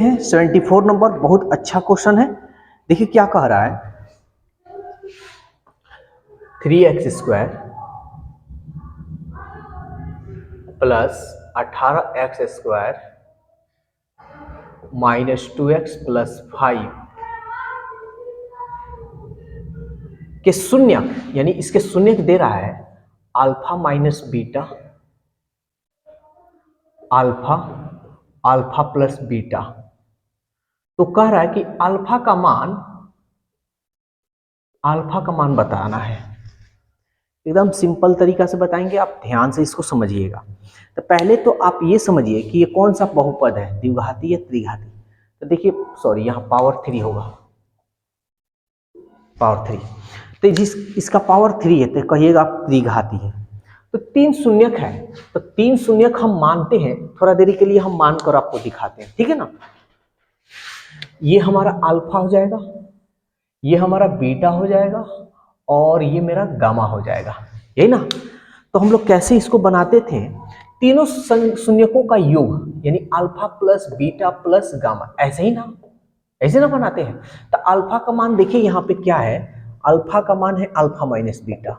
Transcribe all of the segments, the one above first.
74 number बहुत अच्छा question है। देखिए क्या कह रहा है, 3x² plus 18x² minus 2x plus 5 के शून्य, यानी इसके शून्य दे रहा है alpha minus beta, alpha, alpha plus beta. तो कह रहा है कि अल्फा का मान बताना है। एकदम सिंपल तरीका से बताएंगे, आप ध्यान से इसको समझिएगा। तो पहले तो आप ये समझिए कि ये कौन सा बहुपद है, द्विघाती या त्रिघाती। तो देखिए, सॉरी, यहाँ पावर 3 होगा, पावर 3। तो जिस इसका पावर 3 है तो कहिएगा आप त्रिघाती है। तो 3 शून्यक है, तो 3 शून्यक हम मानते हैं, थोड़ा देरी के लिए हम मानकर आपको दिखाते हैं, ठीक है ना। ये हमारा अल्फा हो जाएगा, ये हमारा बीटा हो जाएगा, और ये मेरा गामा हो जाएगा, यही ना। तो हम लोग कैसे इसको बनाते थे, तीनों शून्यकों का योग, यानी alpha plus beta plus gamma, ऐसे ही ना, ऐसे ना बनाते हैं। तो अल्फा का मान देखिए यहाँ पे क्या है, अल्फा का मान है अल्फा माइनस बीटा।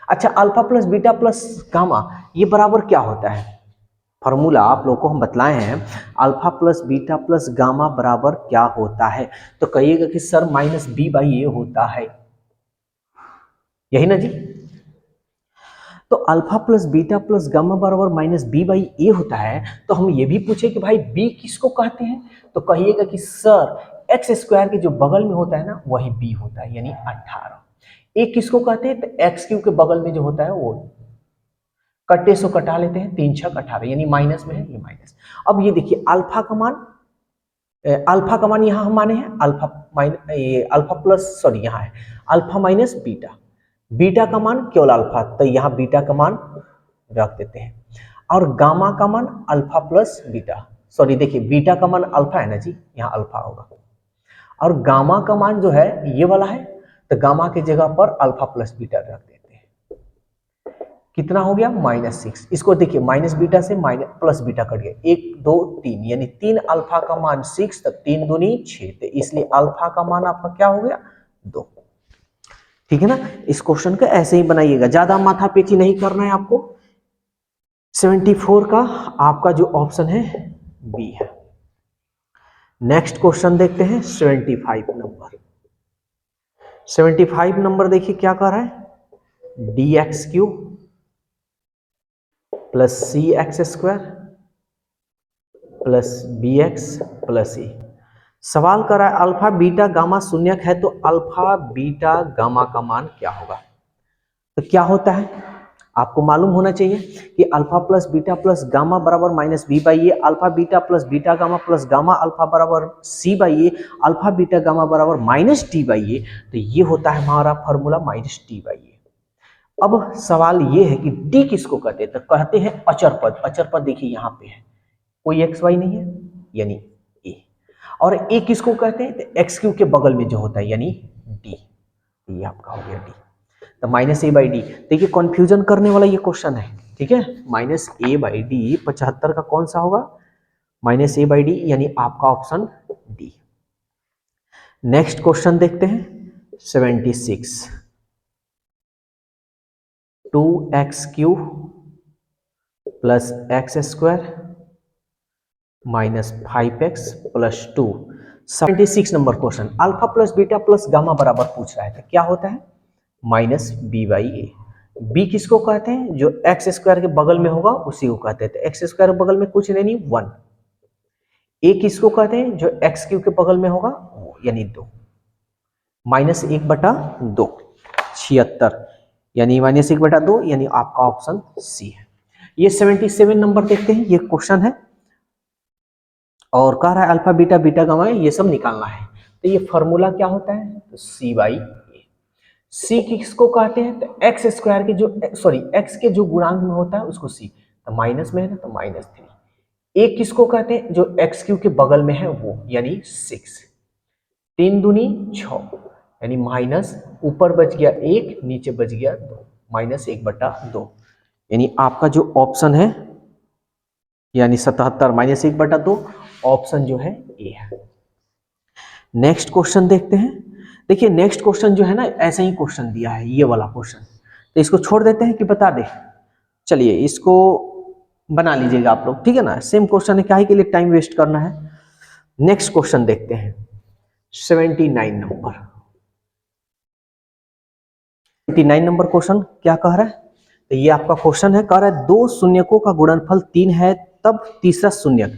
अच्छा, alpha plus beta plus gamma ये बराबर क्या होता है, फॉर्मूला आप लोगों को हम बतलाए हैं, alpha plus beta plus gamma बराबर क्या होता है। तो कहिएगा कि सर माइनस बी बाई ए होता है, यही ना जी। तो alpha plus beta plus gamma बराबर माइनस बी बाई ए होता है। तो हम ये भी पूछे कि भाई बी किसको कहते हैं, तो कहिएगा कि सर एक्स स्क्वायर के जो बगल में होता है ना वही बी होता है, यानी 18। ए किसको कहते हैं, तो एक्स क्यू के बगल में जो होता है वो, कट्टे से कटा लेते हैं, 3 छक 18, यानी माइनस में है, ये माइनस। अब ये देखिए अल्फा का मान, अल्फा का मान यहाँ हम माने हैं अल्फा ये अल्फा प्लस, सॉरी यहाँ है अल्फा माइनस बीटा, बीटा का मान केवल अल्फा, तो यहाँ बीटा का मान रख देते हैं। और गामा का मान अल्फा प्लस बीटा, सॉरी देखिए बीटा का मान अल्फा है ना जी, यहाँ अल्फा होगा। और गामा का मान जो है ये वाला है, तो गामा की जगह पर अल्फा प्लस बीटा रख देते हैं। कितना हो गया, -6। इसको देखिए माइनस बीटा से माइनस प्लस बीटा कट गया, 1 2 3, यानी 3 अल्फा का मान 6, तब 3 दूनी 6, तो इसलिए अल्फा का मान आपका क्या हो गया, 2। ठीक है ना। इस क्वेश्चन का ऐसे ही बनाइएगा, ज्यादा माथापेची नहीं करना है आपको। 74 का आपका जो ऑप्शन है बी है। नेक्स्ट क्वेश्चन देखते हैं 75 नंबर। 75 नंबर देखिए क्या कर रहा है, dx³ plus cx² plus bx plus e। सवाल कर रहा है अल्फा बीटा गामा शून्यक है तो अल्फा बीटा गामा का मान क्या होगा। तो क्या होता है आपको मालूम होना चाहिए कि alpha plus beta plus gamma बराबर minus B by A, alpha beta plus beta gamma plus gamma alpha बराबर C by A, alpha beta gamma बराबर माइनस टी बाई ए। तो ये होता है हमारा formula minus T by A. अब सवाल ये है कि डी किसको कहते हैं, तो कहते हैं अचर पद। अचर पद देखिए यहाँ पे है, कोई एक्स वाई नहीं है, यानी ए। और ए किसको कहते हैं, तो एक्स क्यू के बगल में जो होता है, यानी डी। ये आपका हो गया डी, तो माइनस ए बाई डी। देखिए कंफ्यूजन करने वाला ये क्वेश्चन है, ठीक है। माइनस ए बाई डी 75 का कौन सा होगा, माइनस ए बाई डी, यानी आपका ऑप्शन डी। नेक्स्ट क्वेश्चन देखते हैं 76। 2x³ plus x² minus 5x plus 2। 76 number question, alpha plus beta plus gamma बराबर पूछ रहा है, तो क्या होता है, minus B by A. B किसको कहते हैं, जो एक्स स्क्वायर के बगल में होगा उसी को कहते हैं, तो एक्स स्क्वायर के बगल में कुछ नहीं 1। ए किसको कहते हैं, जो एक्स क्यू के बगल में होगा यानी 2, माइनस 1/2, 76, यानी माइनस 1/2, यानी आपका ऑप्शन सी है। ये 77 नंबर देखते हैं, ये क्वेश्चन है और कह रहा है अल्फा बीटा बीटा गामा ये सब निकालना है। तो ये फॉर्मूला क्या होता है, तो सी बाई ए। सी किसको कहते हैं, तो एक्स स्क्वायर के जो, सॉरी एक्स के जो गुणांक में होता है उसको सी, तो माइनस में है ना, तो -3। ए किसको कहते हैं, जो एक्स क्यू के बगल में है वो, यानी 6। 3 दूनी 6, यानी माइनस, ऊपर बच गया 1, नीचे बच गया 2, -1/2, यानी आपका जो ऑप्शन है यानी 77 -1/2 ऑप्शन जो है ए है। नेक्स्ट क्वेश्चन देखते हैं। देखिए नेक्स्ट क्वेश्चन जो है ना, ऐसा ही क्वेश्चन दिया है, ये वाला क्वेश्चन, तो इसको छोड़ देते हैं कि बता दे। चलिए इसको बना लीजिएगा आप लोग, ठीक है ना, सेम क्वेश्चन है, काहे के लिए टाइम वेस्ट करना है। नेक्स्ट क्वेश्चन देखते हैं 79 नंबर। 79 नंबर क्वेश्चन क्या कह रहा है, तो ये आपका क्वेश्चन है, कह रहा है दो शून्यकों का गुणनफल 3 है तब तीसरा शून्यक।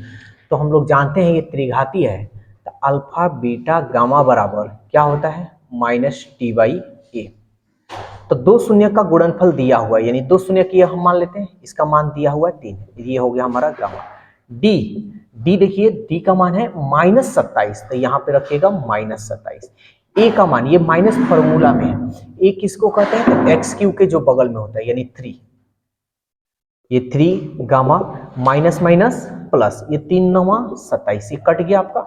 तो हम लोग जानते हैं ये त्रिघाती है, तो अल्फा बीटा गामा बराबर क्या होता है, माइनस टी बाई ए। तो दो शून्य का गुणनफल दिया हुआ है, यानी दो शून्य की हम मान लेते हैं, इसका मान दिया हुआ है 3, ये हो गया हमारा गामा। डी देखिए, डी का मान है -27, तो यहाँ पे रखिएगा -27। ए का मान, ये माइनस फॉर्मूला में है, ए किसको कहते हैं, तो एक्स क्यू के जो बगल में होता है, यानी 3, ये 3 गामा माइनस माइनस प्लस, ये 3 9 27, ये कट गया आपका,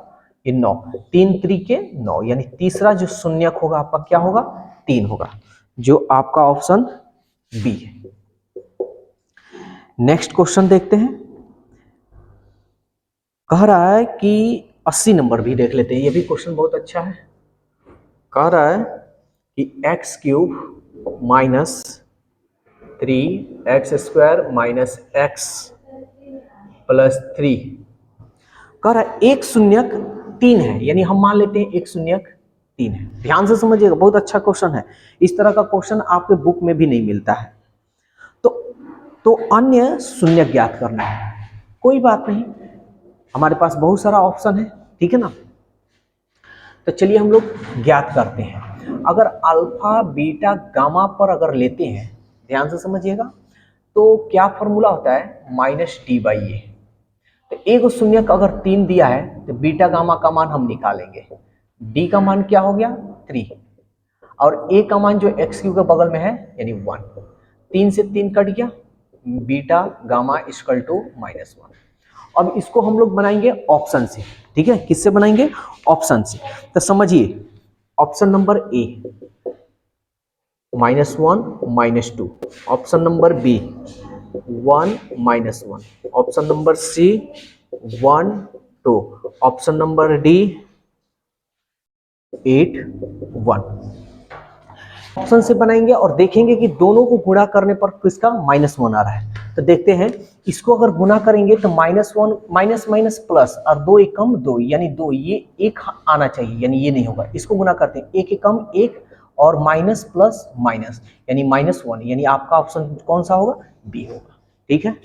ये 9, 3 3 के 9, यानी तीसरा जो शून्यक होगा आपका क्या होगा, 3 होगा, जो आपका ऑप्शन बी है। नेक्स्ट क्वेश्चन देखते हैं। कह रहा है कि 80 नंबर भी देख लेते हैं, ये भी क्वेश्चन बहुत अच्छा है। कह रहा है कि x cube minus 3x² minus x plus 3, कह रहा है एक शून्यक 3 है, यानी हम मान लेते हैं एक शून्यक 3 है। ध्यान से समझिएगा, बहुत अच्छा क्वेश्चन है, इस तरह का क्वेश्चन आपके बुक में भी नहीं मिलता है। तो अन्य शून्यक ज्ञात करना है, कोई बात नहीं, हमारे पास बहुत सारा ऑप्शन है, ठीक है ना। तो चलिए हम लोग ज्ञात करते हैं। अगर अल्फा बीटा गामा पर अगर लेते हैं, ध्यान से समझिएगा, तो क्या फॉर्मूला होता है, माइनस टी बाई ए। तो एक शून्यक अगर 3 दिया है, तो बीटा गामा का मान हम निकालेंगे, डी का मान क्या हो गया 3, और ए का मान जो एक्स क्यू के बगल में है यानी 1, 3 से 3 कट गया, बीटा गामा इक्वल टू -1। अब इसको हम लोग बनाएंगे ऑप्शन से, ठीक है, किससे बनाएंगे, ऑप्शन से। तो समझिए, option number A -1 -2, option number B 1 -1, option number C 1 2, option number D 8 1। Option से बनाएंगे और देखेंगे कि दोनों को गुणा करने पर किसका -1 आ रहा है। तो देखते हैं, इसको अगर गुणा करेंगे तो -1 माइनस माइनस प्लस, और 2 एक कम 2, यानी 2, ये 1 आना चाहिए, यानी ये नहीं होगा। इसको गुणा करते हैं, 1 एक कम 1, और माइनस प्लस माइनस, यानी -1, यानी आपका ऑप्शन कौन सा होगा, बी होगा, ठीक है।